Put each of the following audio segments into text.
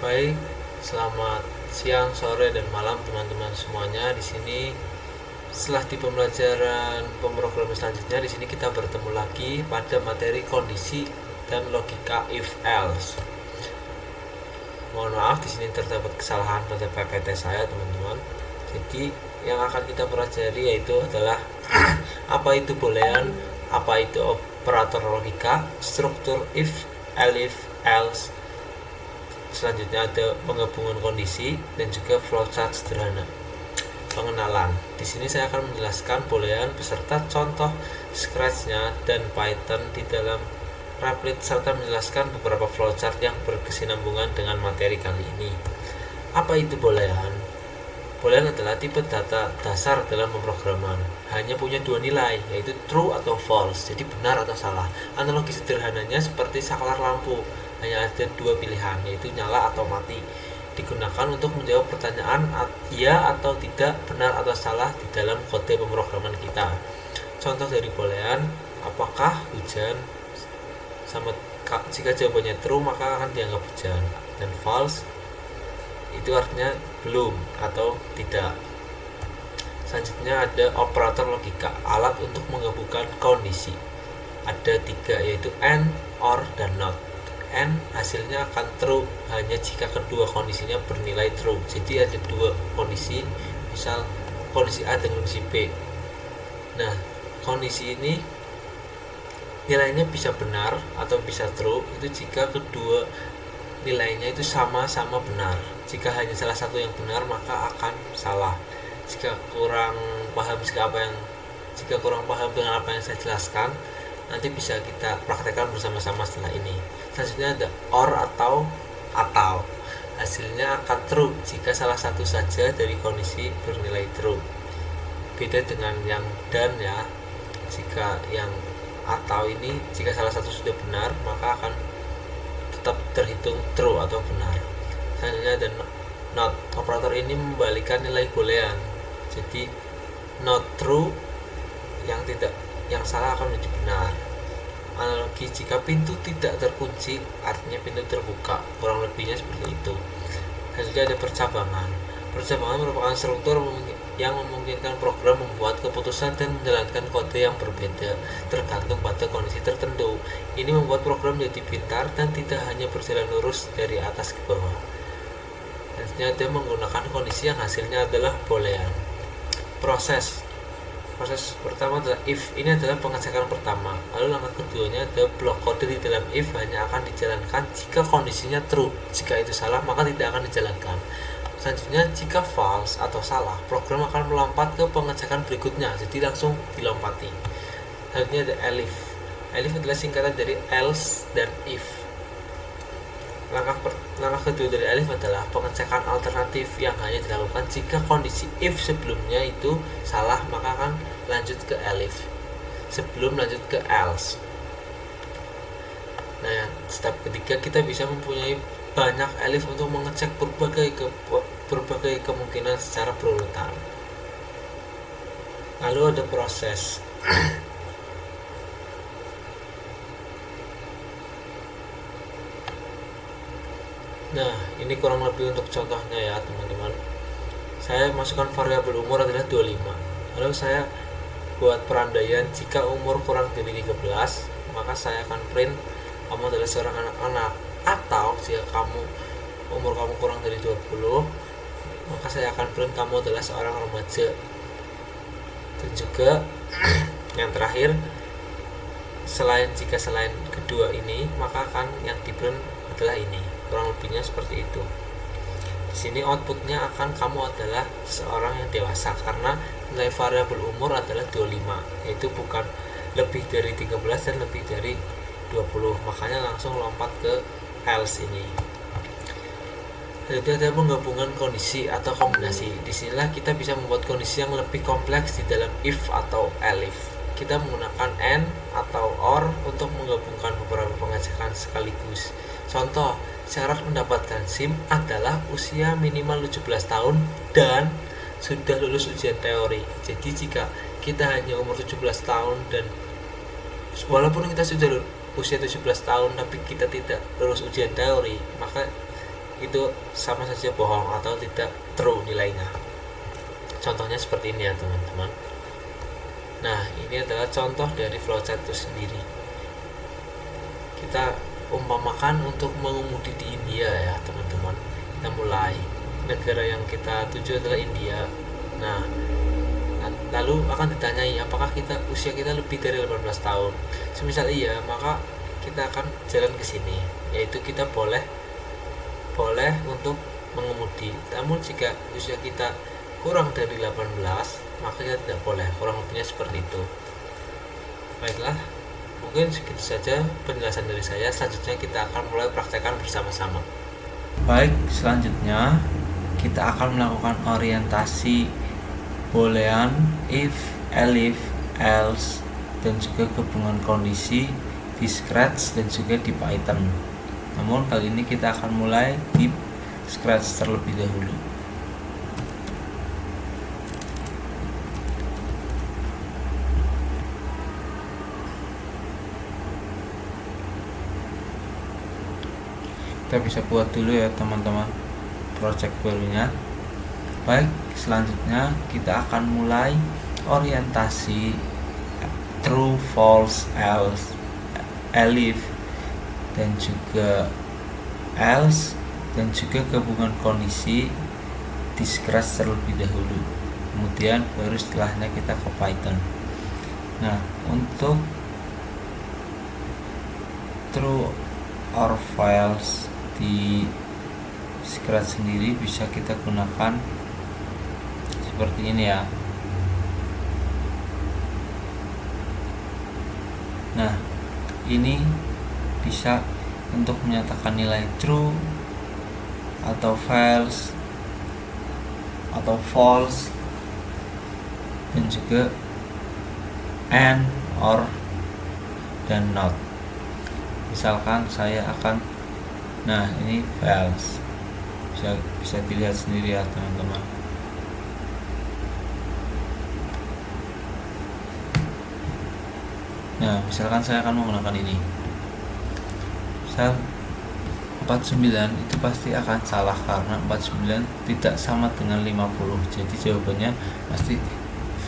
Baik, selamat siang, sore, dan malam teman-teman semuanya. Di sini setelah di pembelajaran pemrograman selanjutnya, di sini kita bertemu lagi pada materi kondisi dan logika if else. Mohon maaf, di sini terdapat kesalahan pada PPT saya, teman-teman. Jadi yang akan kita pelajari yaitu adalah apa itu boolean, apa itu operator logika, struktur if, elif, else. Selanjutnya ada penggabungan kondisi dan juga flowchart sederhana. Pengenalan. Di sini saya akan menjelaskan boolean beserta contoh Scratch-nya dan Python di dalam Replit serta menjelaskan beberapa flowchart yang berkesinambungan dengan materi kali ini. Apa itu boolean? Boolean adalah tipe data dasar dalam pemrograman. Hanya punya dua nilai, yaitu true atau false, jadi benar atau salah. Analogi sederhananya seperti saklar lampu, hanya ada dua pilihan, yaitu nyala atau mati. Digunakan untuk menjawab pertanyaan ya atau tidak, benar atau salah di dalam kode pemrograman kita. Contoh dari boolean, apakah hujan? Sama jika jawabannya true maka akan dianggap hujan, dan false itu artinya belum atau tidak. Selanjutnya ada operator logika, alat untuk menggabungkan kondisi. Ada tiga, yaitu and, or, dan not. And hasilnya akan true hanya jika kedua kondisinya bernilai true. Jadi ada dua kondisi, misal kondisi A dan kondisi B. Nah, kondisi ini nilainya bisa benar atau bisa true itu jika kedua nilainya itu sama-sama benar. Jika hanya salah satu yang benar maka akan salah. Jika kurang paham dengan apa yang saya jelaskan, nanti bisa kita praktekkan bersama-sama setelah ini. Selanjutnya ada or atau hasilnya akan true jika salah satu saja dari kondisi bernilai true. Beda dengan yang dan ya. Jika yang atau ini jika salah satu sudah benar maka akan tetap terhitung true atau benar. Selanjutnya ada not. Operator ini membalikan nilai boolean. Jadi not true yang salah akan menjadi benar. Analogi jika pintu tidak terkunci artinya pintu terbuka, kurang lebihnya seperti itu. Selanjutnya ada percabangan. Percabangan merupakan struktur yang memungkinkan program membuat keputusan dan menjalankan kode yang berbeda tergantung pada kondisi tertentu. Ini membuat program menjadi pintar dan tidak hanya berjalan lurus dari atas ke bawah. Selanjutnya ada menggunakan kondisi yang hasilnya adalah boolean. Proses pertama adalah if. Ini adalah pengecekan pertama. Lalu langkah keduanya ada blok kode di dalam if hanya akan dijalankan jika kondisinya true. Jika itu salah maka tidak akan dijalankan. Selanjutnya jika false atau salah, program akan melompat ke pengecekan berikutnya, jadi langsung dilompati. Selanjutnya ada elif. Elif adalah singkatan dari else dan if. Langkah kedua dari elif adalah pengecekan alternatif yang hanya dilakukan jika kondisi if sebelumnya itu salah maka akan lanjut ke elif sebelum lanjut ke else. Nah, step ketiga kita bisa mempunyai banyak elif untuk mengecek berbagai kemungkinan secara berurutan. Lalu ada proses. Nah, ini kurang lebih untuk contohnya ya teman-teman. Saya masukkan variabel umur adalah 25. Lalu saya buat perandaian jika umur kurang dari 13, maka saya akan print kamu adalah seorang anak-anak. Atau jika umur kamu kurang dari 20, maka saya akan print kamu adalah seorang remaja. Dan juga yang terakhir, selain kedua ini maka akan yang di print adalah ini. Kurang lebihnya seperti itu. Di sini outputnya akan kamu adalah seorang yang dewasa karena nilai variabel umur adalah 25, yaitu bukan lebih dari 13 dan lebih dari 20, makanya langsung lompat ke else ini. Jadi ada penggabungan kondisi atau kombinasi. Disinilah kita bisa membuat kondisi yang lebih kompleks di dalam if atau elif. Kita menggunakan and atau or untuk menggabungkan beberapa pengecekan sekaligus. Contoh, syarat mendapatkan SIM adalah usia minimal 17 tahun dan sudah lulus ujian teori. Jadi jika kita hanya umur 17 tahun dan walaupun kita sudah usia 17 tahun tapi kita tidak lulus ujian teori, maka itu sama saja bohong atau tidak true nilainya. Contohnya seperti ini ya teman-teman. Nah, ini adalah contoh dari flowchart itu sendiri. Kita umpamakan untuk mengemudi di India ya teman-teman. Kita mulai, negara yang kita tuju adalah India. Nah, lalu akan ditanyai apakah usia kita lebih dari 18 tahun. Semisal iya, maka kita akan jalan ke sini, yaitu kita boleh untuk mengemudi. Namun jika usia kita kurang dari 18, maka kita tidak boleh. Kurang lebihnya seperti itu. Baiklah, mungkin segitu saja penjelasan dari saya. Selanjutnya kita akan mulai praktekkan bersama-sama. Baik, selanjutnya kita akan melakukan orientasi boolean, if, elif, else, dan juga gabungan kondisi di Scratch dan juga di Python. Namun kali ini kita akan mulai di Scratch terlebih dahulu. Kita bisa buat dulu ya teman-teman project barunya. Baik, selanjutnya kita akan mulai orientasi true, false, else, elif, dan juga else, dan juga gabungan kondisi di Scratch terlebih dahulu. Kemudian baru setelahnya kita ke Python. Nah, untuk true or false di Scratch sendiri bisa kita gunakan seperti ini ya. Nah, ini bisa untuk menyatakan nilai true atau false atau false, dan juga and, or, dan not. Misalkan saya akan, nah ini false, bisa dilihat sendiri ya teman-teman. Nah, misalkan saya akan menggunakan ini, misal 49, itu pasti akan salah karena 49 tidak sama dengan 50. Jadi jawabannya pasti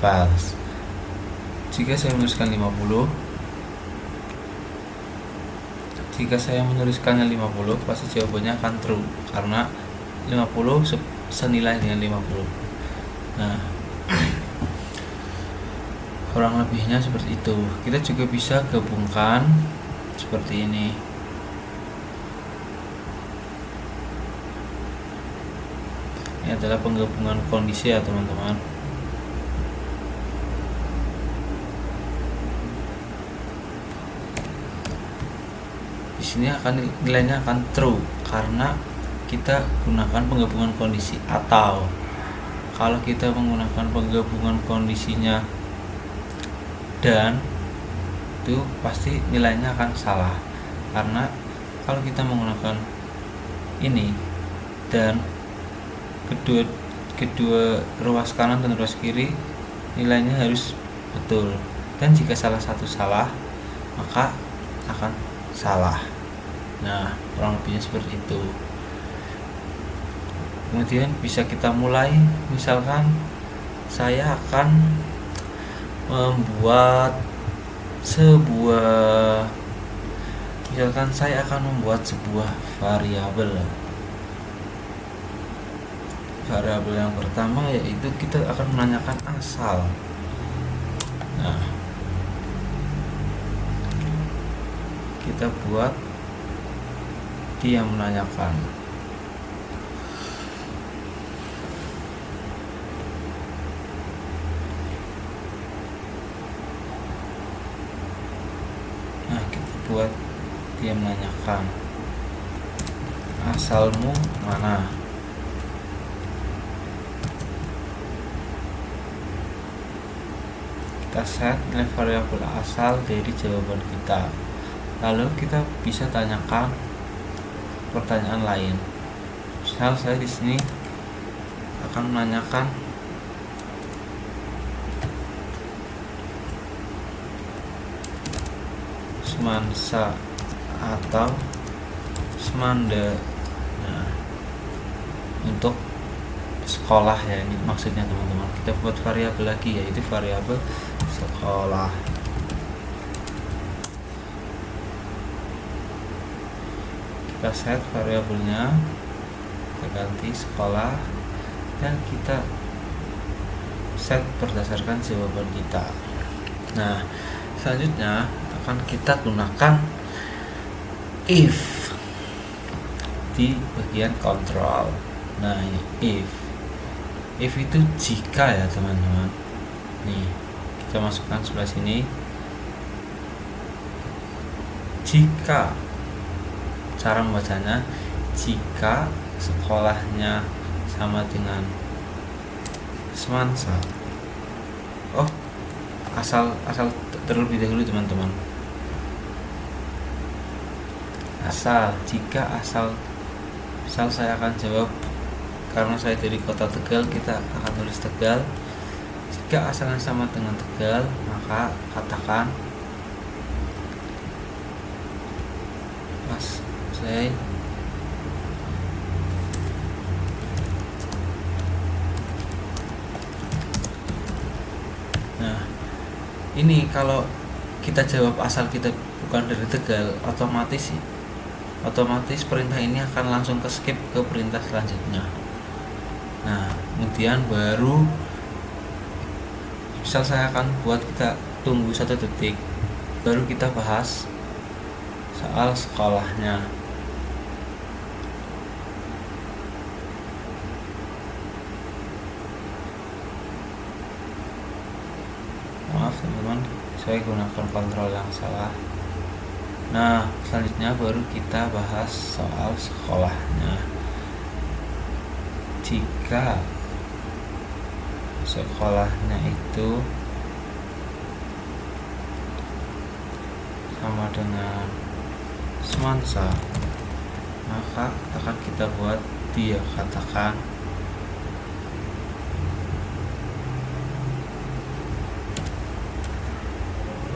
false. Jika saya menuliskannya 50, pasti jawabannya akan true karena 50 senilai dengan 50. Nah, kurang lebihnya seperti itu. Kita juga bisa gabungkan seperti ini. Ini adalah penggabungan kondisi ya teman-teman. Di sini nilainya akan true karena kita gunakan penggabungan kondisi. Atau kalau kita menggunakan penggabungan kondisinya dan, itu pasti nilainya akan salah karena kalau kita menggunakan ini dan kedua ruas kanan dan ruas kiri, nilainya harus betul, dan jika salah satu salah maka akan salah. Nah, kurang lebihnya seperti itu. Kemudian bisa kita mulai, misalkan saya akan membuat sebuah variabel. Variabel yang pertama yaitu kita akan menanyakan asal. Nah, kita buat dia menanyakan. Nah, kita buat dia menanyakan asalmu mana. Kita set nilai variabel asal dari jawaban kita. Lalu kita bisa tanyakan pertanyaan lain. Misal saya di sini akan menanyakan semansa atau semanda. Nah, untuk sekolah ya, ini maksudnya teman-teman. Kita buat variabel lagi, yaitu variabel sekolah. Kita set variabelnya, kita ganti sekolah, dan kita set berdasarkan jawaban kita. Nah, selanjutnya akan kita gunakan if di bagian kontrol. Nah, ini if itu jika ya teman-teman. Nih, kita masukkan sebelah sini. Jika, cara membacanya, jika sekolahnya sama dengan semansa. Oh, asal terlebih dahulu teman-teman. Jika asal saya akan jawab, karena saya dari kota Tegal, kita akan tulis Tegal. Jika asalnya sama dengan Tegal, maka katakan Mas saya Nah, ini kalau kita jawab asal kita bukan dari Tegal, otomatis perintah ini akan langsung ke skip ke perintah selanjutnya. Nah, kemudian baru misal saya akan buat, kita tunggu 1 detik, baru kita bahas soal sekolahnya. Maaf teman-teman, saya gunakan kontrol yang salah. Nah, selanjutnya baru kita bahas soal sekolahnya. Jika sekolahnya itu sama dengan semansa, maka akan kita buat dia katakan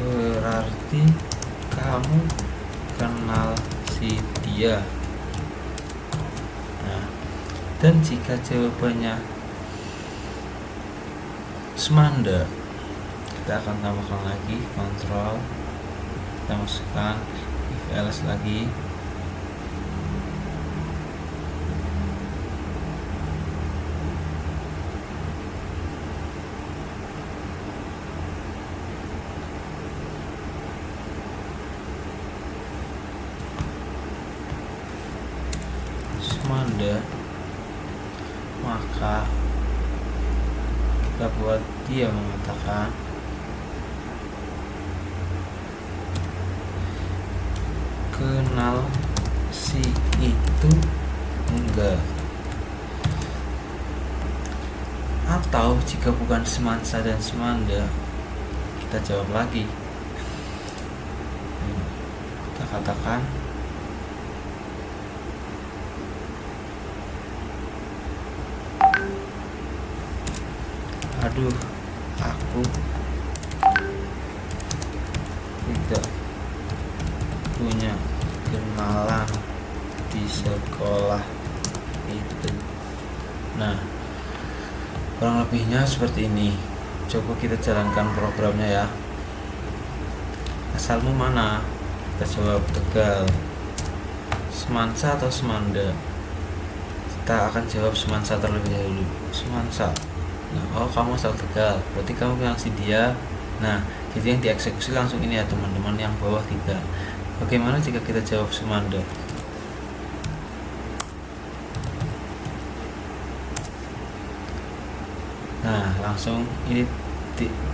berarti kamu kenal si dia. Nah, dan jika jawabannya semanda, kita akan tambahkan lagi kontrol, kita masukkan if else lagi. Semanda, maka kita buat dia mengatakan kenal si itu enggak. Atau jika bukan semansa dan semanda, kita jawab lagi, kita katakan aduh, aku tidak punya kenalan di sekolah itu. Nah, kurang lebihnya seperti ini. Coba kita jalankan programnya ya. Asalmu mana? Kita jawab Tegal. Semansa atau semanda? Kita akan jawab semansa terlebih dahulu. Semansa. Nah, oh kamu asal Tegal, berarti kamu kenal si dia. Nah, jadi yang dieksekusi langsung ini ya teman-teman, yang bawah 3. Bagaimana jika kita jawab semanda? Nah, langsung ini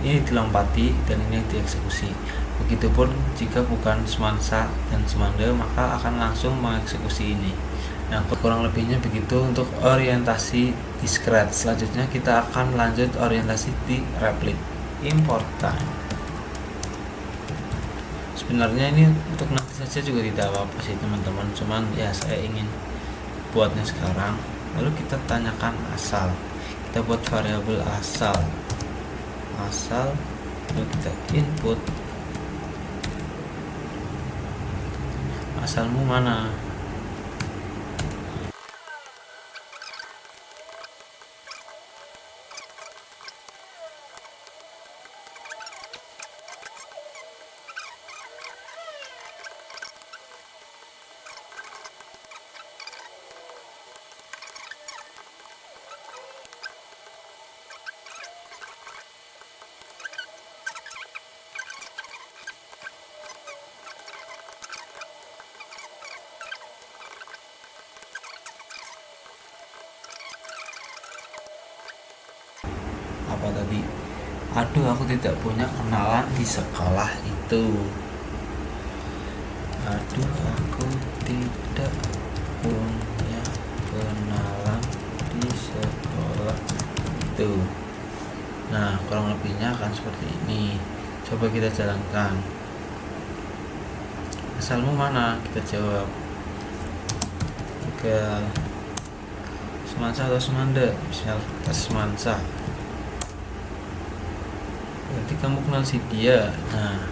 dilompati dan ini dieksekusi. Begitupun jika bukan semansa dan semanda, maka akan langsung mengeksekusi ini. Nah, kurang lebihnya begitu untuk orientasi discrete. Selanjutnya kita akan lanjut orientasi di replit. Import time. Sebenarnya ini untuk nanti saja juga tidak apa-apa sih teman-teman, cuman ya saya ingin buatnya sekarang. Lalu kita tanyakan asal. Kita buat variabel asal, lalu kita input asalmu mana. apa tadi? Aduh, aku tidak punya kenalan di sekolah itu. Aduh, aku tidak punya kenalan di sekolah itu. Nah, kurang lebihnya akan seperti ini. Coba kita jalankan. Asalmu mana? Kita jawab. Tegal. Semansa atau Semanda? Misal Semansa. Berarti kamu kenal si dia. Nah,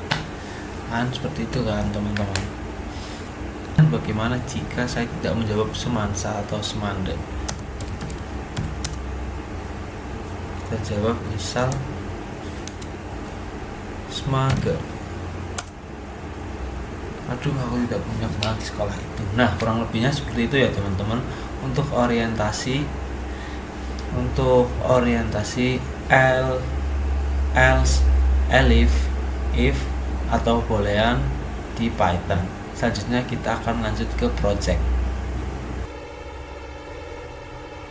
kan seperti itu kan teman-teman. Dan bagaimana jika saya tidak menjawab Semansa atau Semanda? Kita jawab misal Semaga. Aduh, aku tidak punya kenalan di sekolah itu. Nah, kurang lebihnya seperti itu ya teman-teman. Untuk orientasi else, elif, if atau boolean di Python. Selanjutnya kita akan lanjut ke project.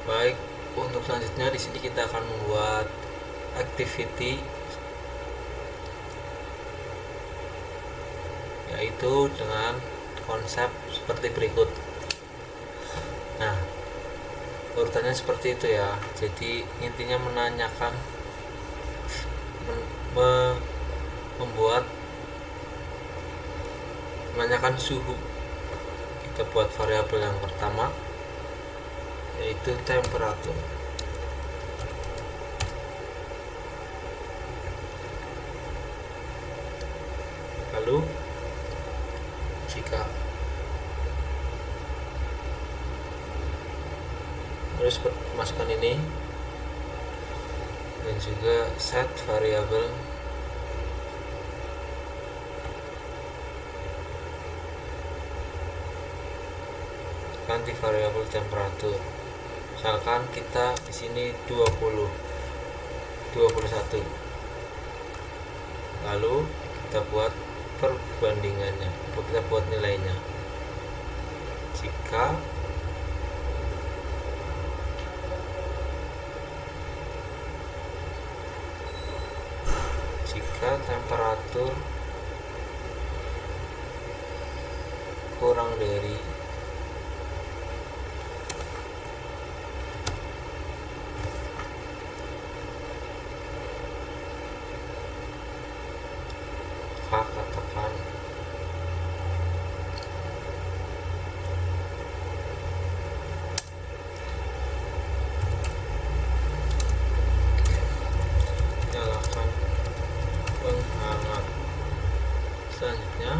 Baik, untuk selanjutnya di sini kita akan membuat activity, yaitu dengan konsep seperti berikut. Nah, urutannya seperti itu ya. Jadi intinya menanyakan suhu. Kita buat variabel yang pertama, yaitu temperatur. Lalu jika harus masukkan ini, dan juga set variabel ganti variabel temperatur. Misalkan kita di sini 21. Lalu kita buat perbandingannya, atau kita buat nilainya. Jika temperatur kurang dari katakan nyalakan penghangat. Selanjutnya,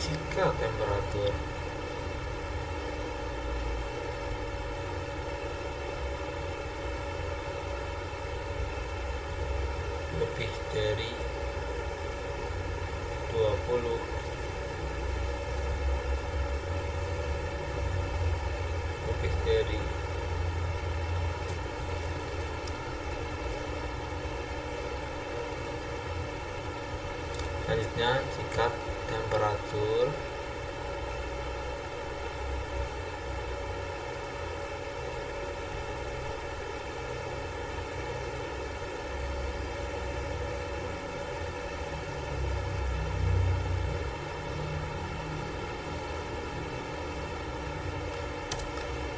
jika temperatur lebih dari 20, lebih dari selanjutnya, jika temperatur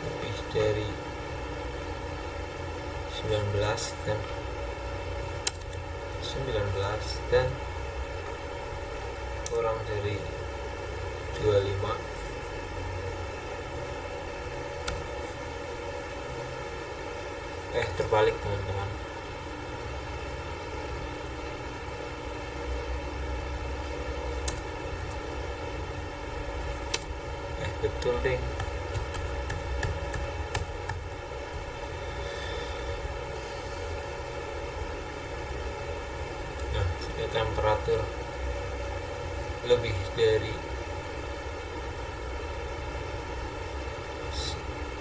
lebih dari 19 dan kurang dari 25, terbalik teman-teman. Betul deh. Nah, jika temperatur lebih dari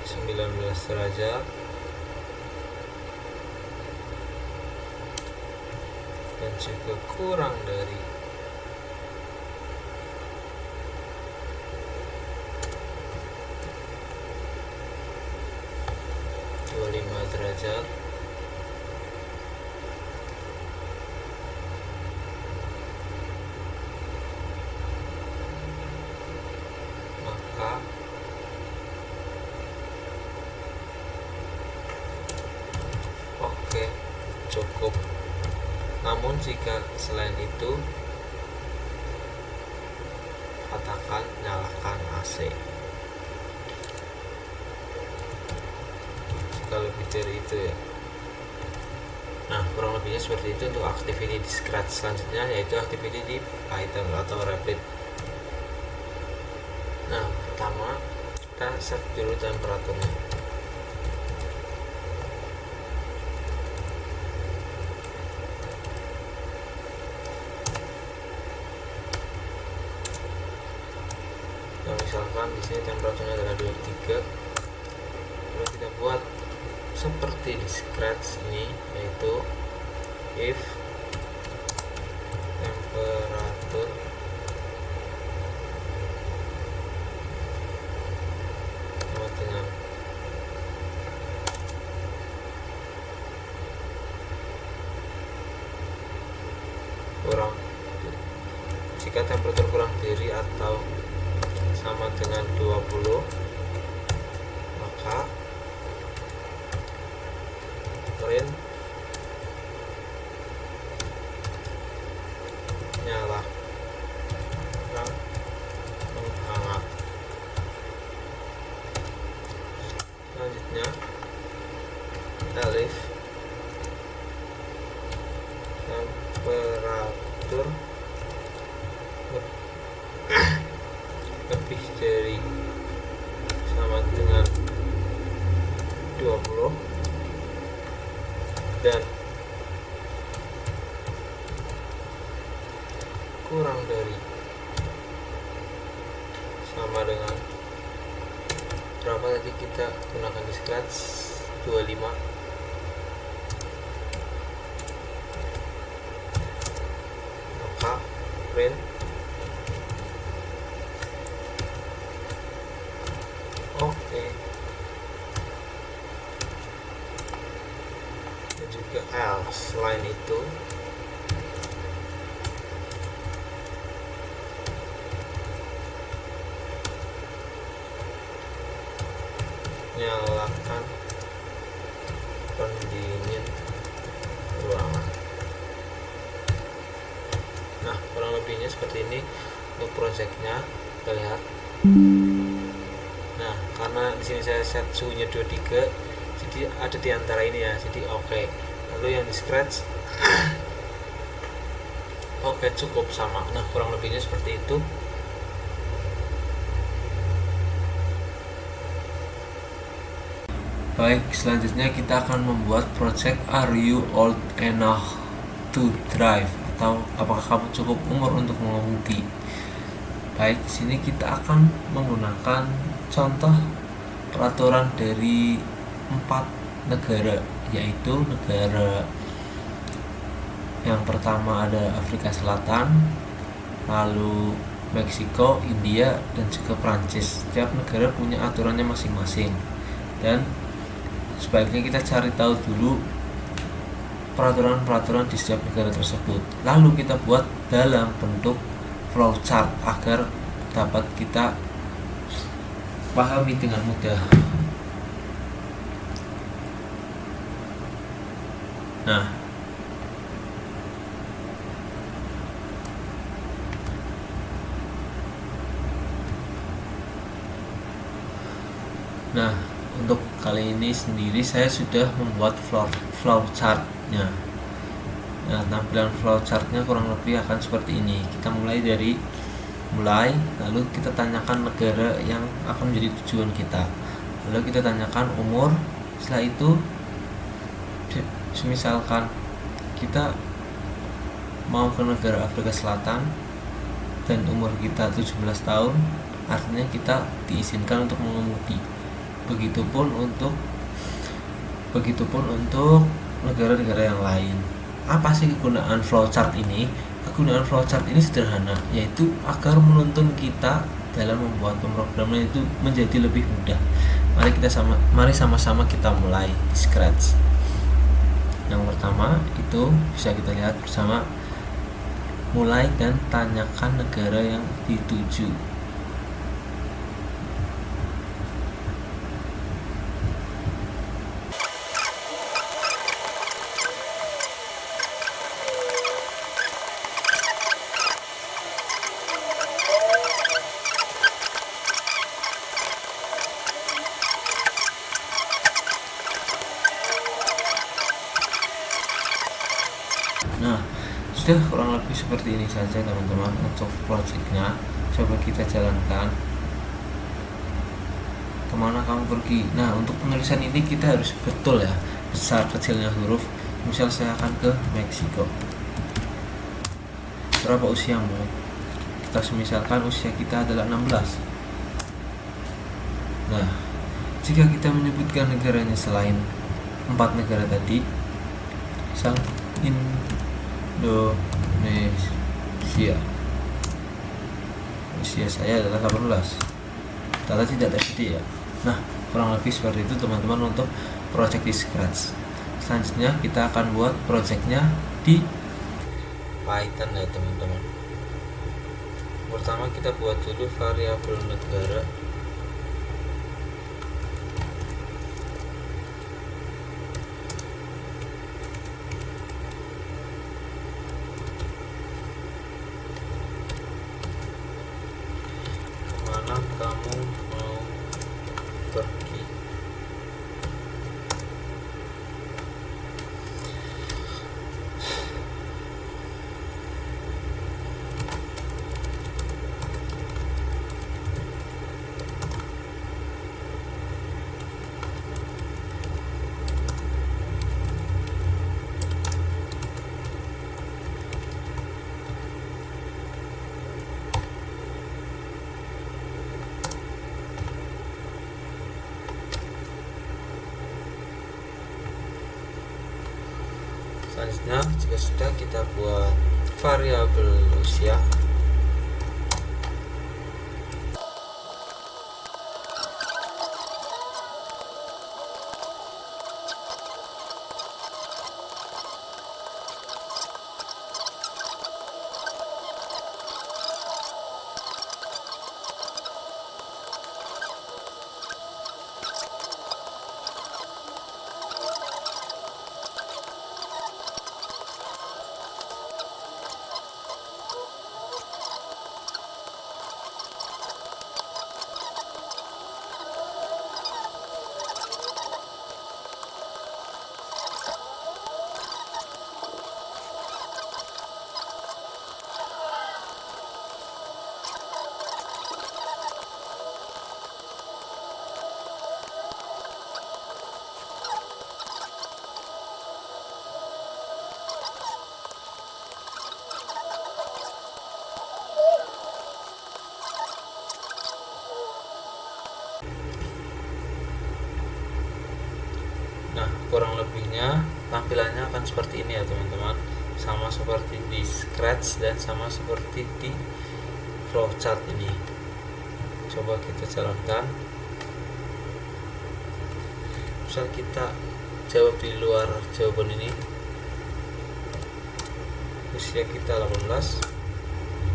19 derajat dan juga kurang dari 25 derajat, maka oke, cukup. Namun jika selain itu, katakan nyalakan AC. Jika lebih dari itu ya. Nah, kurang lebihnya seperti itu untuk activity di Scratch. Selanjutnya yaitu activity di Python atau Replit. Nah, pertama kita set dulu temperaturnya. Nah, misalkan di sini temperaturnya adalah 23. Lalu kita buat seperti di Scratch ini, yaitu if temperatur sama dengan kurang, jika temperatur kurang dari atau sama dengan 20, maka print nyalakan menghangat. Selanjutnya elif temperatur lebih dari sama dengan 20 dan kurang dari sama dengan berapa tadi kita gunakan di Scratch, 25, maka print oke. Dan juga else. Selain itu nyalakan pendingin ruangan. Nah, kurang lebihnya seperti ini untuk projectnya. Kita lihat. Nah, karena di sini saya set suhunya 23, jadi ada di antara ini ya, jadi oke. Lalu yang di Scratch oke, cukup sama. Nah, kurang lebihnya seperti itu. Baik, selanjutnya kita akan membuat project Are You Old Enough to Drive, atau apakah kamu cukup umur untuk mengemudi. Baik, di sini kita akan menggunakan contoh peraturan dari 4 negara, yaitu negara yang pertama ada Afrika Selatan, lalu Meksiko, India, dan juga Prancis. Setiap negara punya aturannya masing-masing, dan sebaiknya kita cari tahu dulu peraturan-peraturan di setiap negara tersebut, lalu kita buat dalam bentuk flowchart agar dapat kita pahami dengan mudah. Nah, untuk kali ini sendiri saya sudah membuat flowchartnya. Nah, tampilan flowchartnya kurang lebih akan seperti ini. Kita mulai, lalu kita tanyakan negara yang akan menjadi tujuan kita, lalu kita tanyakan umur. Setelah itu, misalkan kita mau ke negara Afrika Selatan dan umur kita 17 tahun, artinya kita diizinkan untuk mengemudi. Begitupun untuk negara-negara yang lain. Apa sih kegunaan flowchart ini? Kegunaan flowchart ini sederhana, yaitu agar menuntun kita dalam membuat pemrograman itu menjadi lebih mudah. Mari sama-sama kita mulai scratch. Yang pertama itu bisa kita lihat bersama, mulai dan tanyakan negara yang dituju. Nah, sudah kurang lebih seperti ini saja teman-teman untuk projectnya. Coba kita jalankan. Kemana kamu pergi? Nah, untuk penulisan ini kita harus betul ya, besar kecilnya huruf. Misal saya akan ke Meksiko. Berapa usiamu? Kita misalkan usia kita adalah 16. Nah, jika kita menyebutkan negaranya selain 4 negara tadi, misal Indonesia, usia saya adalah 18. Data tidak tersedia ya. Nah, kurang lebih seperti itu teman-teman untuk project di Scratch. Selanjutnya kita akan buat projectnya di Python ya teman-teman. Pertama kita buat dulu variabel negara. Kemana kamu mau pergi? Selanjutnya jika sudah, kita buat variabel usia. Nah, kurang lebihnya tampilannya akan seperti ini ya teman-teman, sama seperti di Scratch dan sama seperti di flowchart ini. Coba kita jalankan. Misal kita jawab di luar jawaban ini, usia kita 18,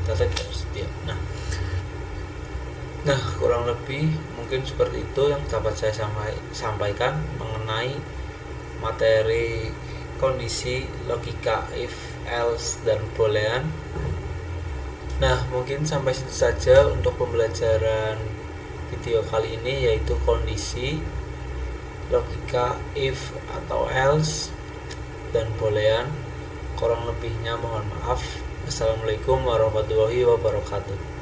data tidak tersedia. Nah, kurang lebih mungkin seperti itu yang dapat saya sampaikan mengenai materi kondisi, logika, if, else, dan boolean. Nah, mungkin sampai situ saja untuk pembelajaran video kali ini, yaitu kondisi, logika, if atau else, dan boolean. Kurang lebihnya mohon maaf. Assalamualaikum warahmatullahi wabarakatuh.